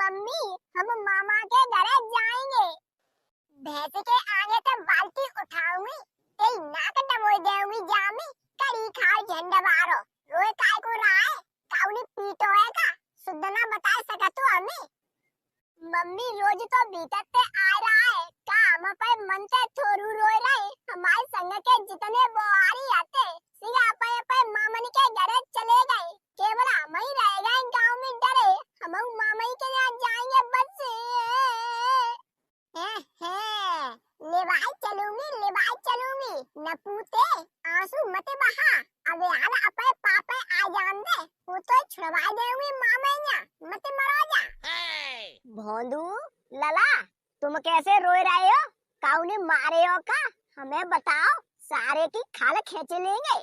Mummy हम मामा के घर जाएंगे। भैंस के आगे से बाल्टी उठाऊंगी, तेरी नाक डबोई देऊंगी जामी, करी खाओ झंडा बारो। रोए काय को रहा है, काउनी पीटो है का, शुद्ध ना बता सका तू हमें। मम्मी रोज तो भीतर से आ रहा है, का हम पर मन से थोरू रोए रहे, हमारे संग के जितने बोआरी आते, सिया पे मामन के घर चले गए, केवल हम ही रह गए गांव में डरे, हम मामा ही के यहाँ जाएंगे बस। लेवाई चलूंगी, न पूते आंसू मत बहा, अब यार अपे पापे आ जान दे, वो तो छुड़वा देऊंगी मामा यहाँ, मत मरो जा। भोंदू लला तुम कैसे रोए रहे हो, काऊ ने मारे हो का, हमें बताओ, सारे की खाल खींच लेंगे।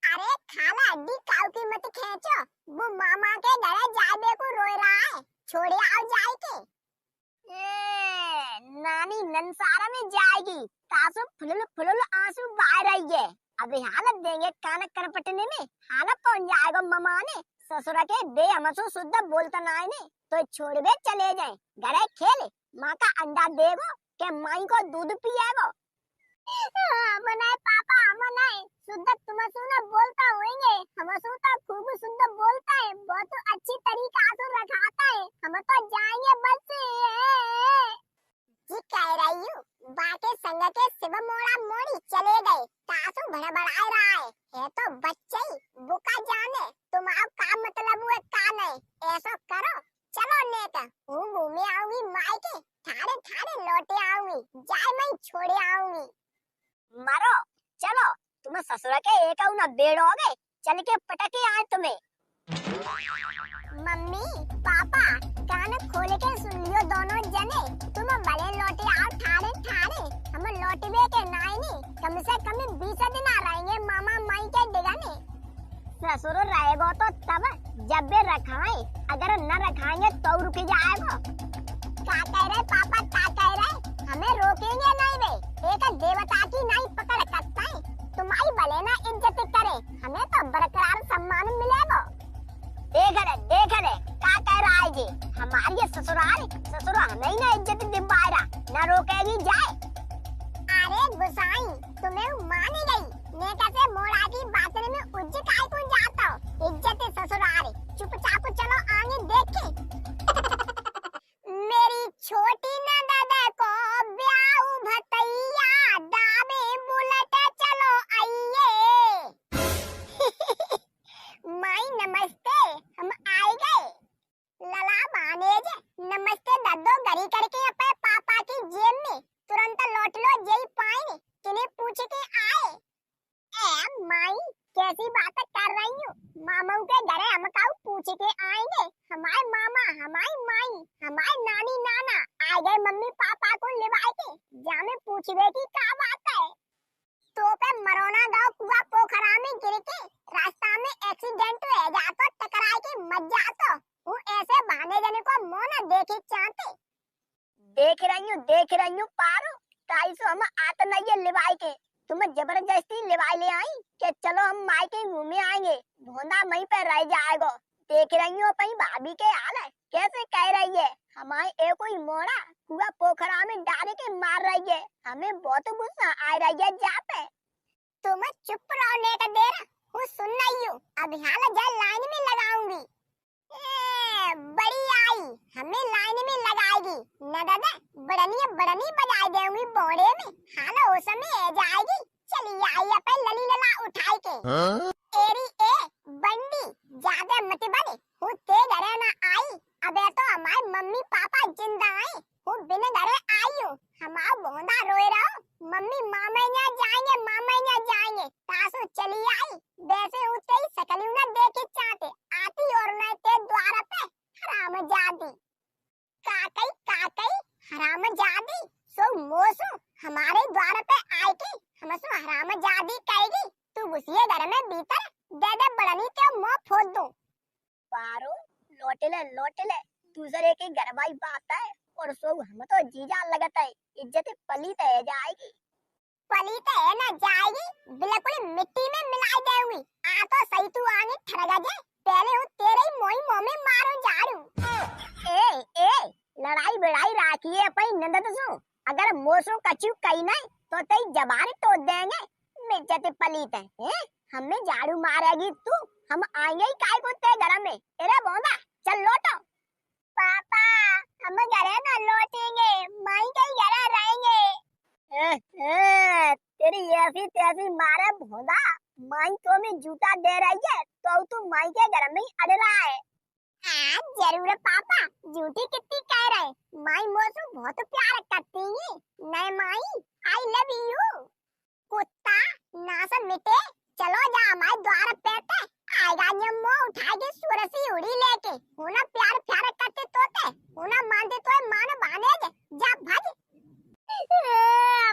अरे खाला अड्डी काऊ की मत खींचो, वो मामा के घर जाबे को रोए रहा है, छोड़े आओ जाए के। नानी नंसारा में जाएगी, तासु फुलुल आंसू बहा रही है, अभी हालत देंगे कान करपटने में, हालत पहुंच जाएगा मामा ने, ससुरा के दे हमसो शुद्ध बोलता ना ने, तो छोड़ दे चले जाए, घरे खेल, माँ का अंडा देगो, के माई को दूध पिएगो। मनाए पापा मनाए, शुद्ध तुम सुना बोलता होंगे, हम सुनता खूब शुद्ध बोलता है, बहुत अच्छी तरीका से रखाता है, हम तो जाएंगे बस। जी कह रही हूँ, बाके संग के शिव मोड़ा मोड़ी चले गए, तासु भड़बड़ाए रहा है तो बच्चे ही बुका जाने, तुम आओ का मतलब हुए का नहीं, ऐसा करो चलो नेता, हूँ घूमे आऊंगी मायके, थारे थारे लौटे आऊंगी, जाए मैं छोड़े आऊंगी। मरो चलो, तुम ससुर के एक न बेड़ोगे, चल के पटके आए तुम्हें। मम्मी पापा कान खोल के सुन लियो दोनों जने, तुम भले लौटे आओ थारे थारे, हम लौटवे के नाइनी, कम से कम 20 दिन आ रहेंगे मामा माई के डिगाने। ससुर रहेगो तो तब जब भी रखाए, अगर न रखाएंगे तो रुक जाएगा। क्या कह रहे पापा, क्या कह रहे, हमें रोकेंगे नहीं वे, एक देवता की नहीं पकड़ सकता है, तुम्हारी भले ना इज्जत करे, हमें तो बरकरार सम्मान मिलेगा। देख रे क्या कह रहा है जी, हमारी ससुर हमें ही ना इज्जत दिवाएगा, न रोकेगी जाए। अरे गुसाई तुम्हें मानी गई, नेता से मोड़ा की बातन में उज्ज काय को जाता हो, इज्जत ससुराल, चुपचाप चलो आगे देखे। मेरी छोटी ननद को ब्याह भतैया, दाबे बुलेट चलो आइए। माई नमस्ते, हम आए गए। लला भानेज नमस्ते दद्दो, गरी करके अपने पापा की जेब में तुरंत लौट लो, यही पाएंगे किन्हें पूछ के आए। ए माई कैसी बात कर रही हूँ, मामा के घर हम काऊ पूछ के आएंगे, हमारे मामा हमारी माई हमारे नानी नाना आ गए मम्मी पापा को लिवाए के, जामे पूछवे की क्या बात है। तो पे मरोना गाँव कुआ पोखरा में गिर के रास्ता में एक्सीडेंट हो जातो, टकराए के मर जातो, वो ऐसे बहाने देने को मुंह न देखे चाहते। देख रही हूँ पारो, ताई सो हम आत नहीं है लिवाए के, तुम जबरदस्ती लिवाई ले आई कि चलो हम मायके घूमे आएंगे, भोंदा वहीं पे रह जाएगा। देख रही हो अपनी भाभी के हाल है, कैसे कह रही है, हमारे एक कोई मोड़ा कुआ पोखरा में डाल के मार रही है, हमें बहुत गुस्सा आ रही है जा पे। तुम चुप रहो नेता देर, वो सुन रही हूँ, अब हाल जल लाइन में लगाऊंगी। बड़ी आई हमें लाइन में लगाएगी, न दादा बड़नी बजाई देंगी बोड़े में, हाल हो समय जाएगी, चली आई अपन लली लला उठाई के। एरी ए बंडी ज्यादा मत बने, वो ते घरे ना आई, अबे तो हमारे मम्मी पापा जिंदा आए, वो बिन घरे आई हूँ, हमारा बोंदा रोए रहो, मम्मी मामा यहाँ जाएंगे, तासु चली आई, वैसे उते ही सकली ना देखे चाहते, आती और न ते द्वार पे हरामजादी, काकई हरामजादी, सो मोसो हमारे द्वार पे आए के हमसो हरामजादी कहेगी, तू घुसिए घर में भीतर, दे बड़नी के मुंह फोड़ दूं। पारो लौट ले दूसरे के घर भाई बात है, और सो हम तो जीजा लगता है, इज्जत पलीत है जाएगी, पलीत है ना जाएगी, बिल्कुल मिट्टी में मिलाई देऊंगी, आ तो सही तू आगे ठरगा जे, पहले वो तेरे ही मोई मुंह में मारो झाड़ू। ए नंदा तो अगर मोसो कछु कही नहीं तो तेरी जबान तोड़ देंगे। मिर्चते पलीत है हमें झाड़ू मारेगी तू, हम आएंगे ही काय को तेरे घर में। अरे बोंदा चल लौटो। पापा हम घर ना लौटेंगे, माई के घर रहेंगे। तेरी ऐसी तैसी मारे भोंदा, माई तो में जूता दे रही है तो तू माई के घर में ही अड़ रहा है। जरूर पापा, झूठी कितनी कह रहे, माई मोसू बहुत प्यार करती है। नहीं माई आई लव यू। कुत्ता नासा मिटे, चलो जा हमारे द्वार पे ते आएगा ये मुंह उठा के सुरसी उड़ी लेके। होना प्यार प्यार करते तोते, होना मानते तो मान बाने जा भज।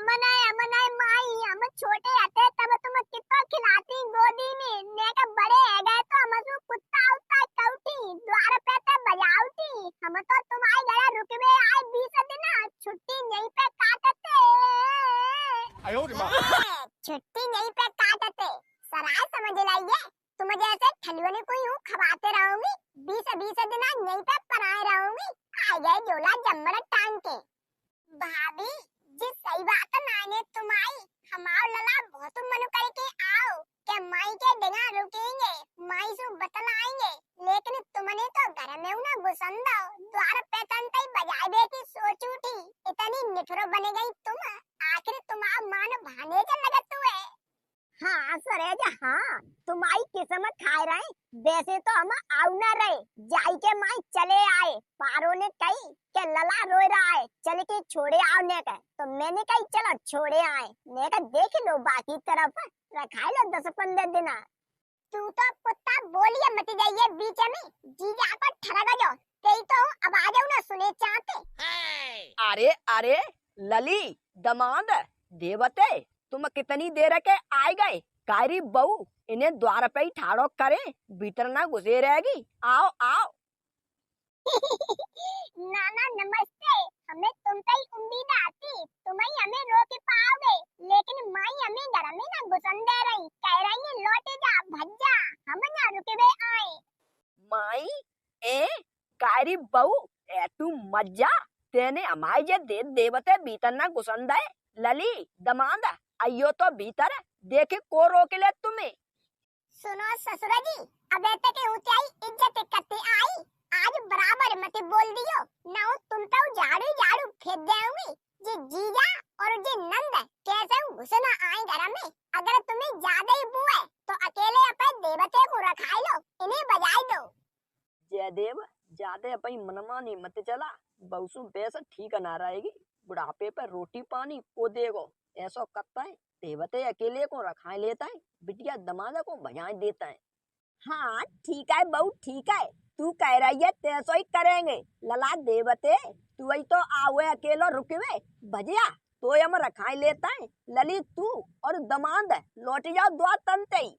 अमनाए माई, हम छोटे हते तब तुम कितना खिलाती गोदी में, नेका बड़े है गए तो हम सु कुत्ता उता कौटी द्वार पे ते बजाउटी। हम तो तुम्हारे घर रुकवे आए 20 दिन, छुट्टी यहीं पे काटते। आयो रे मां। छुट्टी यहीं पे काटते, सराय समझ लाइए। तुम जैसे ठलियों को यूं खवाते रहूंगी, 20 दिन यहीं पे पराए रहूंगी। आ गए झोला जम्मड़ टांग के। भाभी जी सही बात नाने तुम्हारी, हमार लला बहुत मन करके आओ के माई के बिना रुकेंगे, माई से बतलाएंगे। लेकिन तुमने तो घर में ना घुसंदा द्वार पे तंतई बजाए दे की सोचू थी। इतनी निठुर बन गई तुम, आखिर तुम्हारा मान भाने के लगत हुए। हाँ सरेजा हाँ, तुम्हारी किस्मत खाए रहे, वैसे तो हम आउ न रहे। जाई के माई चले आए, पारो ने कही के लला रोए रहा है चल के छोड़े आओ ने कहे, तो मैंने कही चलो छोड़े आए। ने कहा देख लो बाकी तरफ रखाए लो 10-15 दिन। तू तो कुत्ता बोलिए मत जाइए बीच में, जीजा को ठरक जाओ। तेरी तो आवाज ना सुने चाहते। अरे अरे लली दमाद देवते, तुम कितनी देर के आए गए? कायरी बहू इन्हें द्वार पे ही ठाड़ो करे, भीतर ना घुसे रहेगी। आओ आओ। नाना नमस्ते, हमें तुम पे ही उम्मीद आती, तुम ही हमें रोक पाओगे। लेकिन माई हमें घर में ना घुसन दे रही, कह रही है लौटे जा भज जा, हम ना रुके आए। माई ए कायरी बहू ए तू मज्जा, तेने हमारे जे दे देवते भीतर ना घुसन दे। लली दमाद आइयो तो भीतर, देखे को रोक ले तुम्हें। सुनो ससुर जी, अब तक ऊंचाई इज्जत करते आई, आज बराबर मत बोल दियो, ना तुम तो झाड़ू झाड़ू फेंक देऊंगी। जी जीजा और जी नंद कैसे घुसना आए घर में। अगर तुम्हें ज्यादा ही बू है तो अकेले अपने देवते को रखाई लो, इन्हें बजाई दो। जयदेव ज्यादा अपनी मनमानी मत चला, बहुसु पैसा ठीक ना रहेगी। बुढ़ापे पर रोटी पानी को देगो, ऐसा करता है देवते अकेले को रखा लेता है, बिटिया दमादा को बजाय देता है। हाँ ठीक है बहू ठीक है, तू कह रही है तैसो ही करेंगे। लला देवते तू ही तो आवे अकेलो रुकवे भजिया तो हम रखाई लेता है। लली तू और दमाद लौट जाओ द्वार तंते ही।